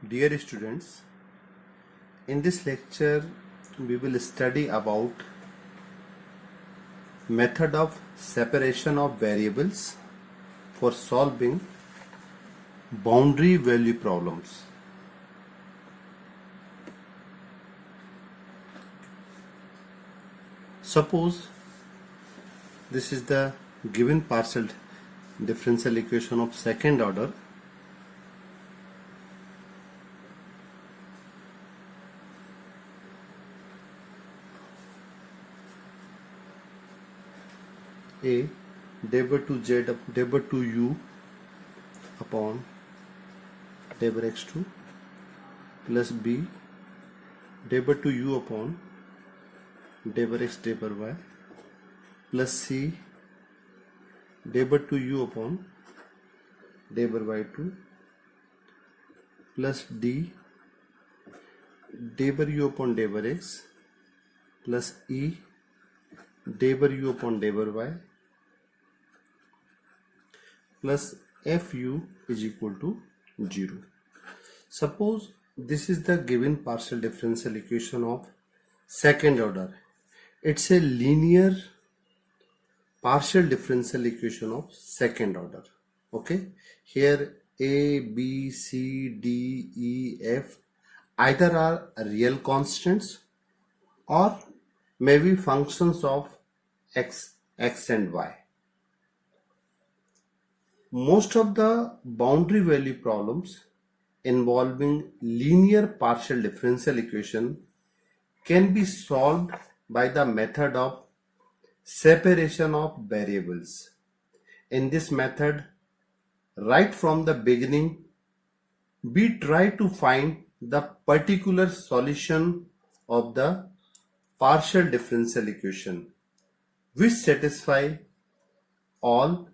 Dear students, in this lecture we will study about method of separation of variables for solving boundary value problems. Suppose this is the given partial differential equation of second order. A derivative to z derivative to u upon derivative x2 plus b derivative to u upon derivative x derivative y plus c derivative to u upon derivative y2 plus d derivative u upon derivative x plus e derivative u upon derivative y plus fu is equal to 0. Suppose this is the given partial differential equation of second order. It's a linear partial differential equation of second order. Okay, here a, b, c, d, e, f either are real constants or maybe functions of x and y. Most of the boundary value problems involving linear partial differential equation can be solved by the method of separation of variables. In this method, right from the beginning, we try to find the particular solution of the partial differential equation which satisfy all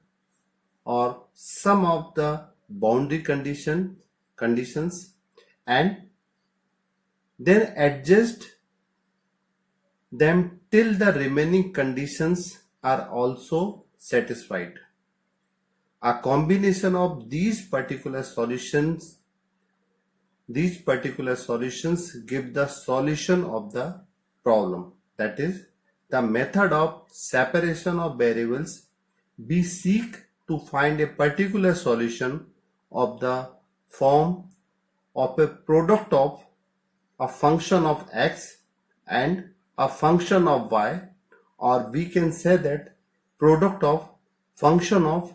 or some of the boundary conditions and then adjust them till the remaining conditions are also satisfied. A combination of these particular solutions give the solution of the problem. That is the method of separation of variables. We seek to find a particular solution of the form of a product of a function of x and a function of y, or we can say that product of function of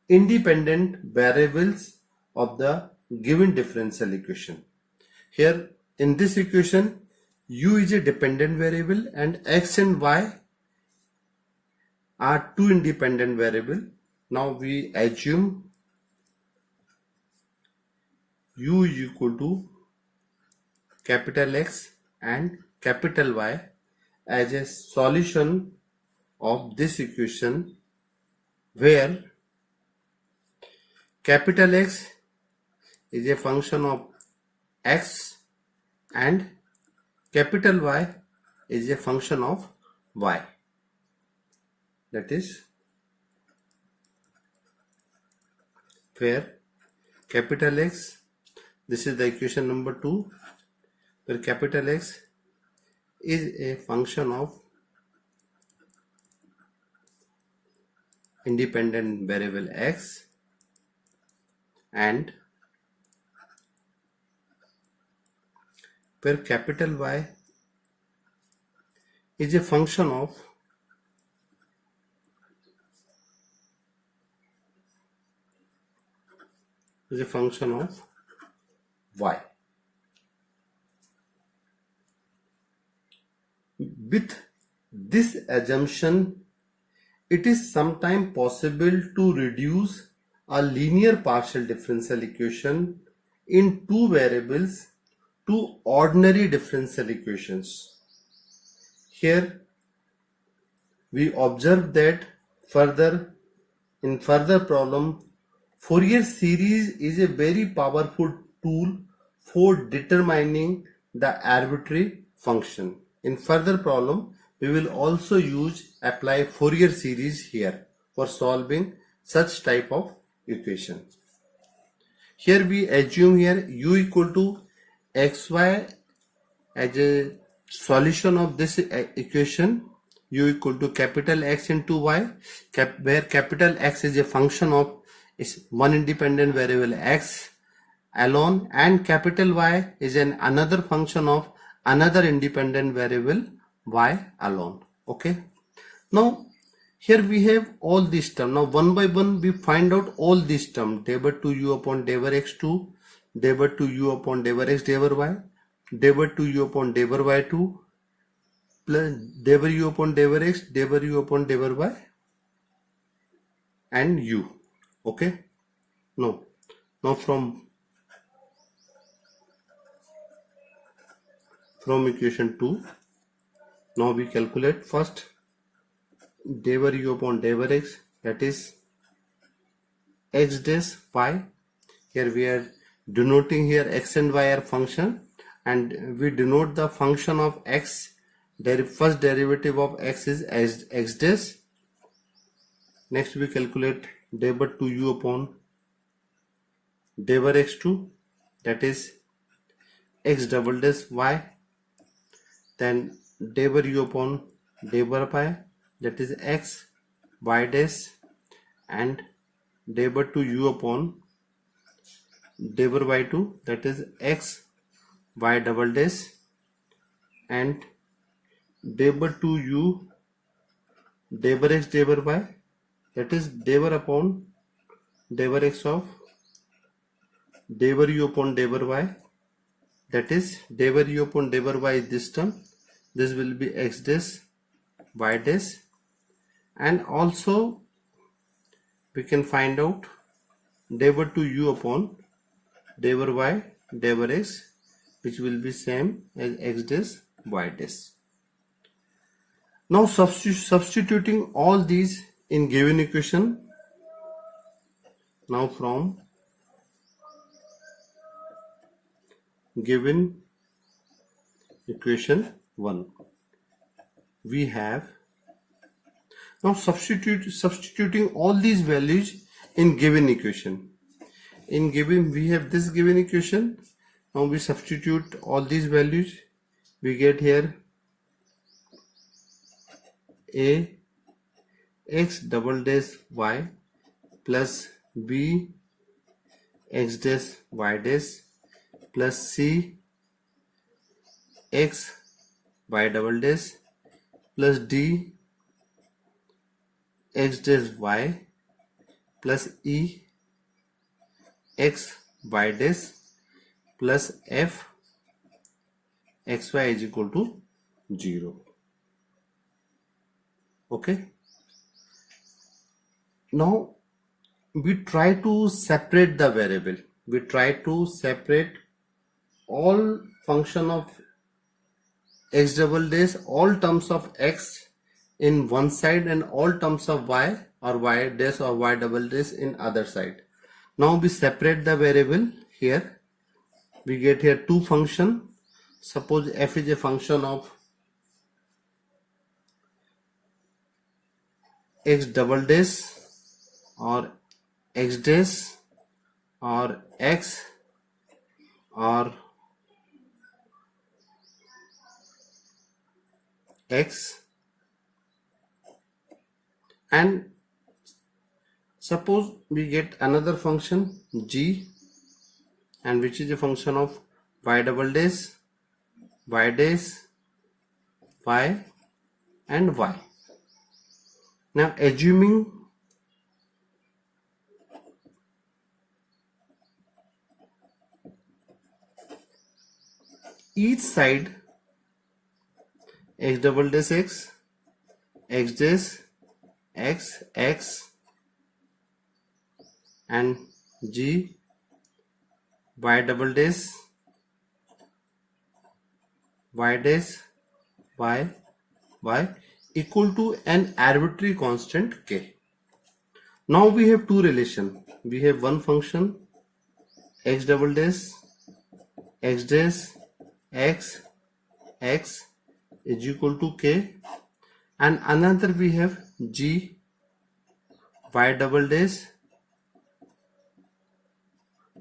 independent variables of the given differential equation. Here in this equation, u is a dependent variable and x and y are two independent variables. Now we assume u is equal to capital X and capital Y as a solution of this equation, where capital X is a function of x and capital Y is a function of y. That is where capital X, this is the equation number 2, where capital X is a function of independent variable x and where capital Y is a function of y. With this assumption, it is sometimes possible to reduce a linear partial differential equation in two variables to ordinary differential equations. Here we observe that in further problem, Fourier series is a very powerful tool for determining the arbitrary function. In further problem, we will also apply Fourier series here for solving such type of equation. here we assume here u equal to xy as a solution of this equation, u equal to capital X into y, where capital X is a function of one independent variable x alone, and capital Y is another function of another independent variable y alone. Okay, now here we have all these terms. Now one by one we find out all these terms. Day by 2u upon day by x2, day by 2u upon day by x day by y, day by 2u upon day by y2, plus day by u upon day by x, day by u upon day by y, and u. Okay, now from equation 2, now we calculate first day by u upon day by x, that is x dash y. Here we are denoting here x and y are function, and we denote the function of x. First derivative of x is x dash. Next we calculate day by 2u upon day by x2, that is x double dash y. Then day by u upon day by y, that is x y dash, and day by 2u upon day by y2, that is x y double dash, and day by 2u day by x day by y, that is day by upon day by x of day by u upon day by y, that is day by u upon day by y is this term. This will be x dash y dash, and also we can find out day by 2u upon day by y day by x, which will be same as x dash y dash. Now substituting all these in given equation. Now from given equation 1, we have now substituting all these values in given equation. In given, we have this given equation. Now we substitute all these values. We get here a x double dash y plus b x dash y dash plus c x y double dash plus d x dash y plus e x y dash plus f x y is equal to 0. Okay, now we try to separate the variable. We try to separate all function of x double dash, all terms of x in one side, and all terms of y or y dash or y double dash in other side. Now we separate the variable. Here we get here two function. Suppose f is a function of x double dash or x dash or x or x, and suppose we get another function g, and which is a function of y double dash, y dash, y and y. Now assuming each side x double dash x, x dash x, x, and g y double dash y dash y y equal to an arbitrary constant k. Now we have two relations. We have one function x double dash x dash x, x is equal to k, and another we have g y double dash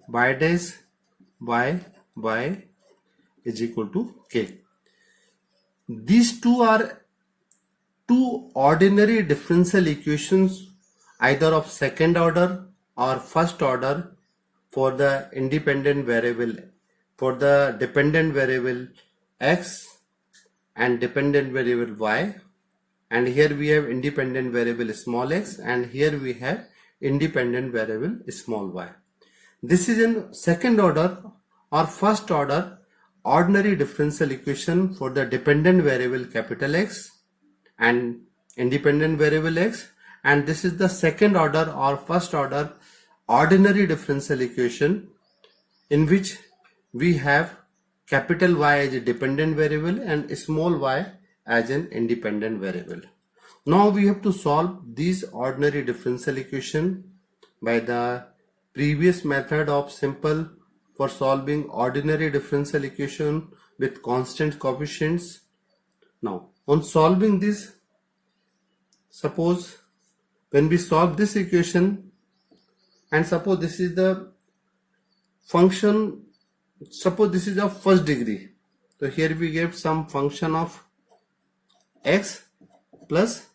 y dash y is equal to k. These two are two ordinary differential equations either of second order or first order for the independent variable, for the dependent variable x and dependent variable y, and here we have independent variable small x and here we have independent variable small y. This is in second order or first order ordinary differential equation for the dependent variable capital X and independent variable x, and this is the second order or first order ordinary differential equation in which we have capital Y as a dependent variable and small y as an independent variable. Now we have to solve these ordinary differential equation by the previous method of simple for solving ordinary differential equation with constant coefficients. Now on solving this, suppose when we solve this equation and suppose this is the function, suppose this is of first degree, so here we give some function of x plus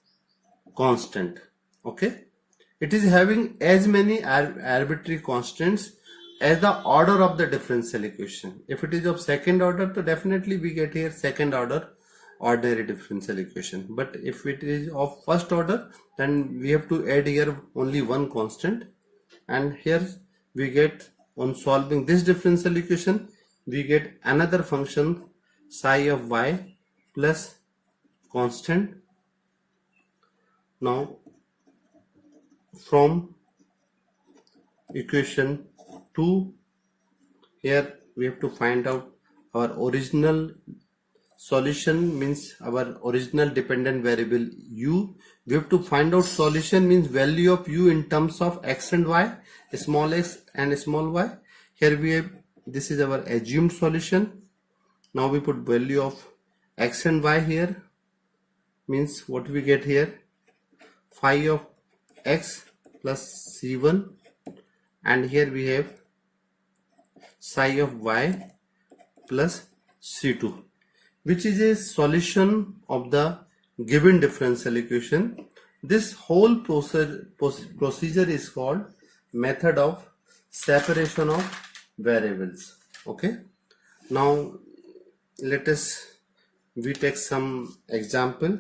constant. Okay, it is having as many arbitrary constants as the order of the differential equation. If it is of second order, so definitely we get here second order ordinary differential equation, but if it is of first order, then we have to add here only one constant, and here we get, on solving this differential equation, we get another function psi of y plus constant. Now from equation 2, here we have to find out our original solution, means our original dependent variable u. We have to find out solution, means value of u in terms of x and y, small x and small y. Here we have, this is our assumed solution. Now we put value of x and y here, means what we get here, phi of x plus c1, and here we have psi of y plus c2, which is a solution of the given differential equation. This whole procedure is called method of separation of variables. Okay, now let us we take some example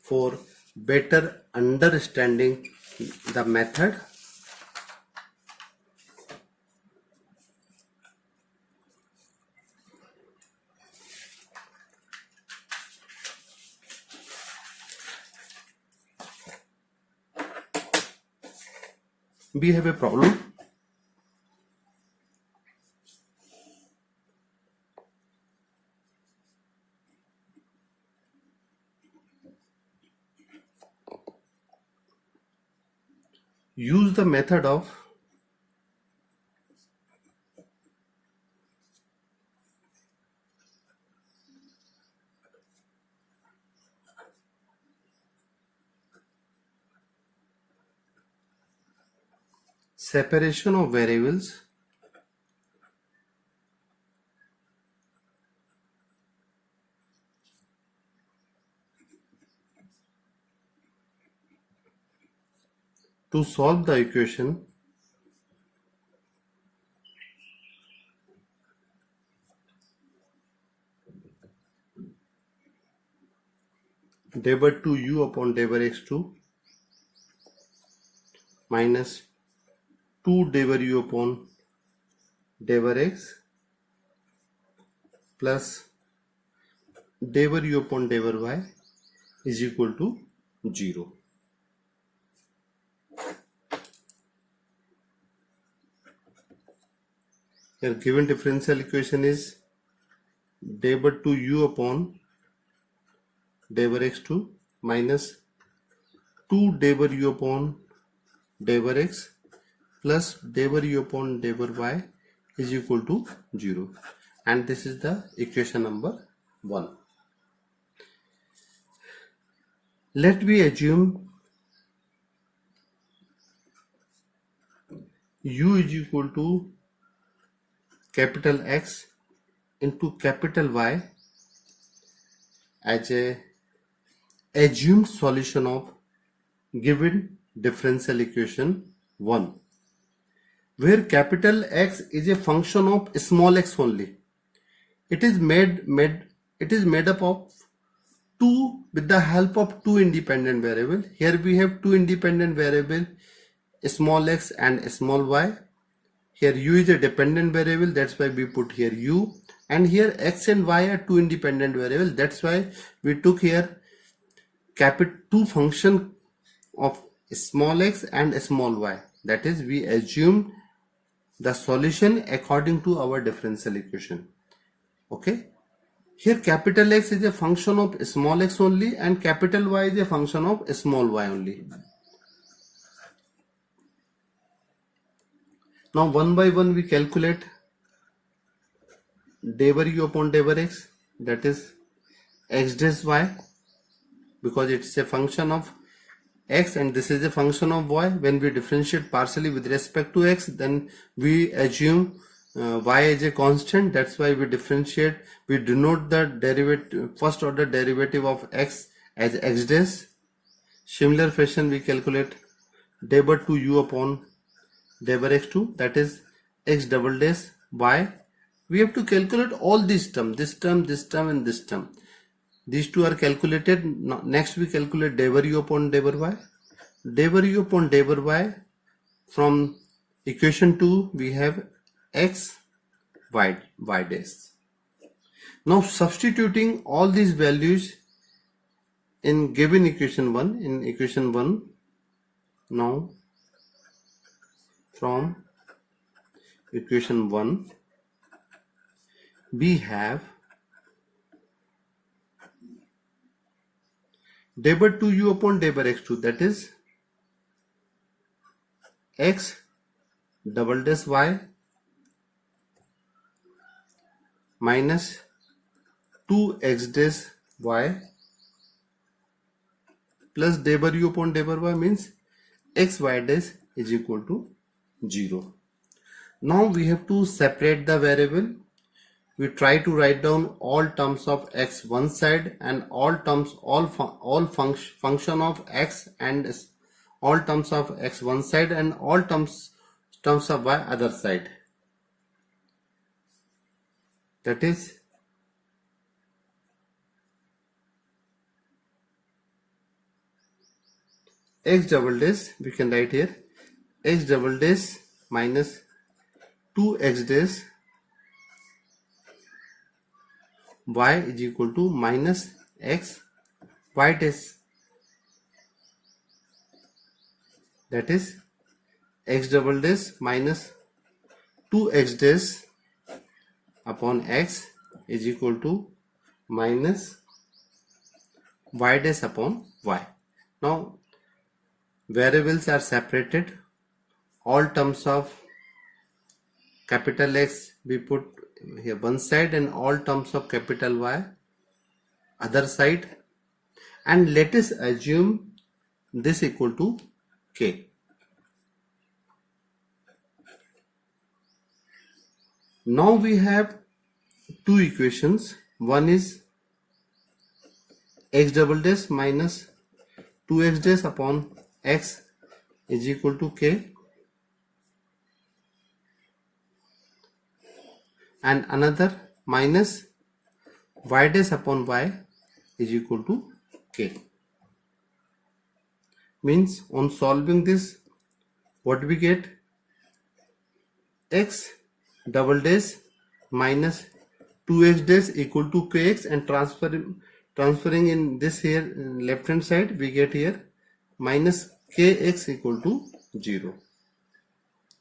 for better understanding the method. We have a problem. Use the method of separation of variables to solve the equation d by 2 u upon d by x2 minus 2 d by u upon d by x plus d by u upon d by y is equal to 0. Here given differential equation is d by 2 u upon d by x2 minus 2 d by u upon d by x plus d by u upon d by y is equal to 0, and this is the equation number 1. Let me assume u is equal to capital X into capital Y as a assumed solution of given differential equation 1, where capital X is a function of small x only. It is made up of two with the help of two independent variables. Here we have two independent variables, small x and small y. Here u is a dependent variable, that's why we put here u, and here x and y are two independent variables, that's why we took here two function of small x and small y. That is, we assume the solution according to our differential equation. Okay, here capital X is a function of small x only and capital Y is a function of small y only. Now one by one we calculate derivative u upon derivative x, that is x dash y, because it's a function of x and this is a function of y. When we differentiate partially with respect to x, then we assume y as a constant, that's why we differentiate, we denote the derivative, first order derivative of x as x dash. Similar fashion we calculate derivative to u upon derivative x2, that is x double dash y. We have to calculate all these terms, this term, this term and this term. These two are calculated. Next we calculate derivative upon derivative y. Derivative upon derivative y, from equation 2 we have x y dash. Now substituting all these values in given equation 1, in equation 1, now from equation 1 we have derivative to u upon derivative x2, that is x double dash y minus 2x dash y plus derivative upon derivative y means x y dash is equal to 0. Now we have to separate the variable. We try to write down all terms of x one side and all terms, all function of x and all terms of x one side and all terms of y other side. That is x double dash, we can write here x double dash minus 2x dash y is equal to minus x y dash, that is x double dash minus 2x dash upon x is equal to minus y dash upon y. Now variables are separated, all terms of capital X we put here one side and all terms of capital Y other side, and let us assume this equal to k. Now we have two equations. One is x double dash minus 2x dash upon x is equal to k, and another minus y dash upon y is equal to k. Means on solving this, what we get, x double dash minus 2x dash equal to kx, and transferring in this here left hand side we get here minus kx equal to 0.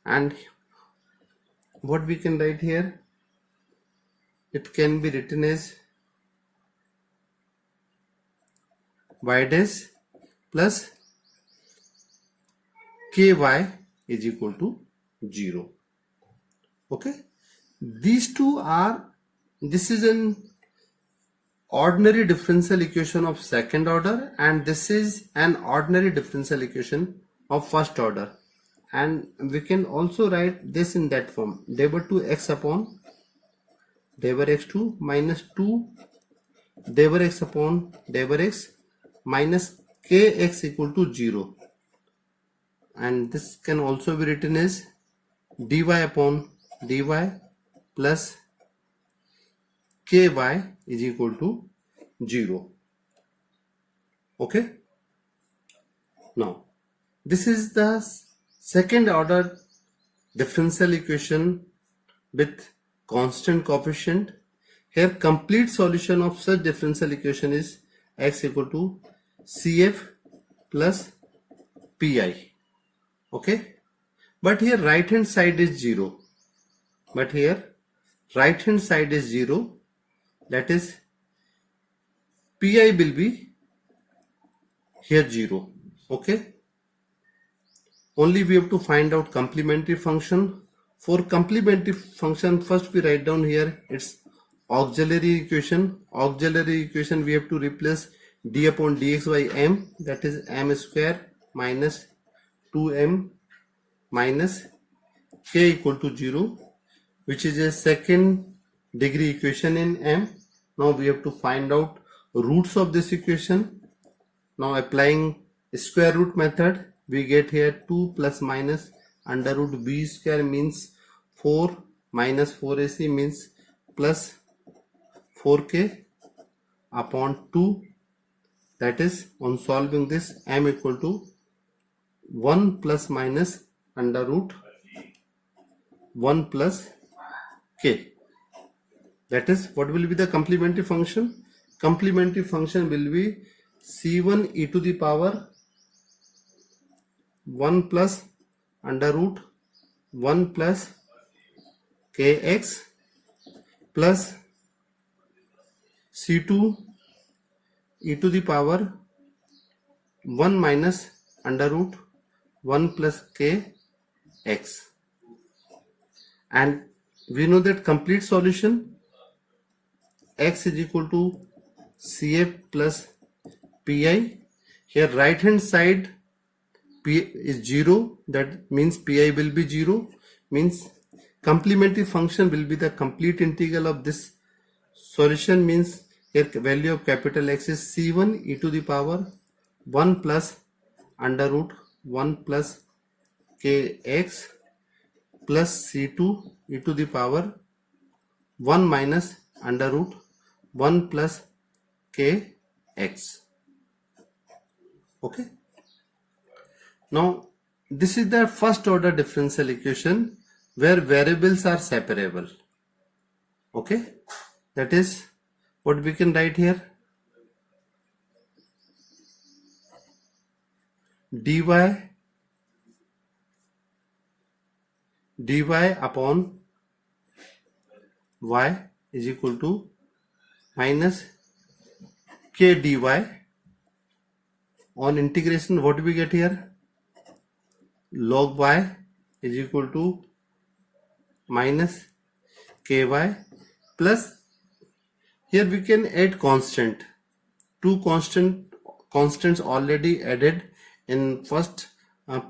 And what we can write here, it can be written as y dash plus ky is equal to 0. Okay, these two are, this is an ordinary differential equation of second order and this is an ordinary differential equation of first order, and we can also write this in that form, derivative to x upon day over x2 minus 2 day over x upon day over x minus kx equal to 0, and this can also be written as dy upon dy plus ky is equal to 0. Okay, now this is the second order differential equation with constant coefficient. Here complete solution of such differential equation is x equal to cf plus pi. Okay, but here right hand side is 0, that is pi will be here 0. Okay, only we have to find out complementary function. For complementary function, first we write down here its auxiliary equation. Auxiliary equation we have to replace d upon dx by m, that is m square minus 2m minus k equal to 0, which is a second degree equation in m. Now we have to find out roots of this equation. Now applying square root method, we get here 2 plus minus under root b square means 4 minus 4ac means plus 4k upon 2, that is on solving this m equal to 1 plus minus under root 1 plus k. That is what will be the complementary function. Complementary function will be c1 e to the power 1 plus under root 1 plus kx plus c2 e to the power 1 minus under root 1 plus kx. And we know that complete solution x is equal to cf plus pi. Here right hand side p is 0, that means pi will be 0, means complementary function will be the complete integral of this solution, means here value of capital X is c1 e to the power 1 plus under root 1 plus kx plus c2 e to the power 1 minus under root 1 plus kx. Okay, now this is the first order differential equation where variables are separable. Okay, that is what we can write here, dy upon y is equal to minus k dy. On integration, what do we get here? Log y is equal to minus ky plus, here we can add constant. Two constants already added in first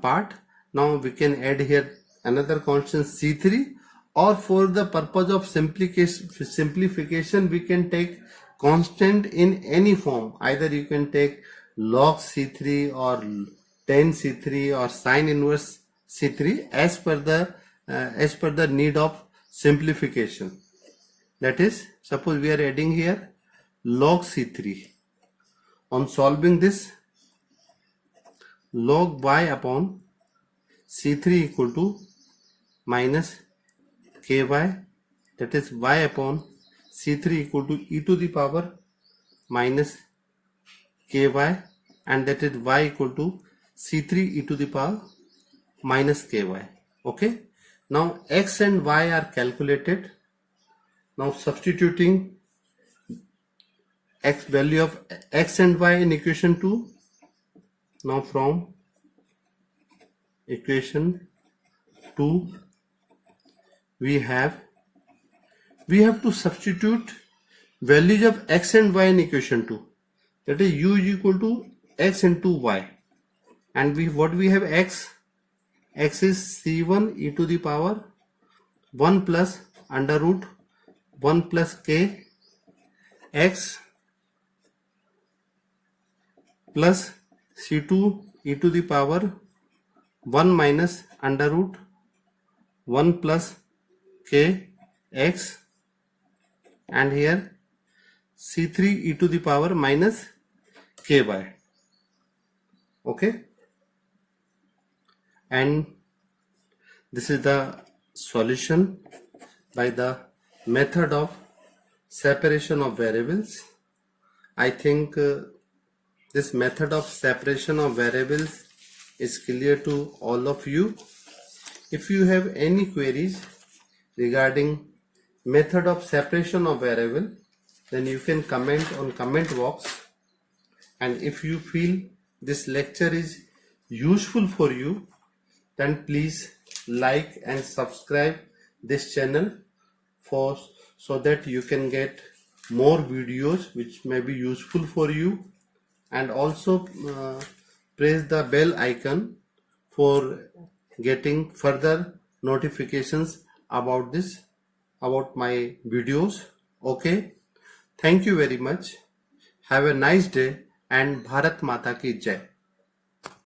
part. Now we can add here another constant c3, or for the purpose of simplification we can take constant in any form. Either you can take log c3 or tan c3 or sine inverse c3 as per the need of simplification. That is, suppose we are adding here log c3. On solving this, log y upon c3 equal to minus ky, that is y upon c3 equal to e to the power minus ky, and that is y equal to c3 e to the power minus ky. Okay, now x and y are calculated. Now substituting x value of x and y in equation 2. Now from equation 2 we have to substitute values of x and y in equation 2. That is u is equal to x into y, and what we have x is c1 e to the power 1 plus under root 1 plus k x plus c2 e to the power 1 minus under root 1 plus k x, and here c3 e to the power minus ky. Okay, and this is the solution by the method of separation of variables. I think this method of separation of variables is clear to all of you. If you have any queries regarding method of separation of variable, then you can comment on comment box, and if you feel this lecture is useful for you, then please like and subscribe this channel so that you can get more videos which may be useful for you, and also press the bell icon for getting further notifications about my videos. Okay, thank you very much. Have a nice day, and Bharat Mata ki Jai.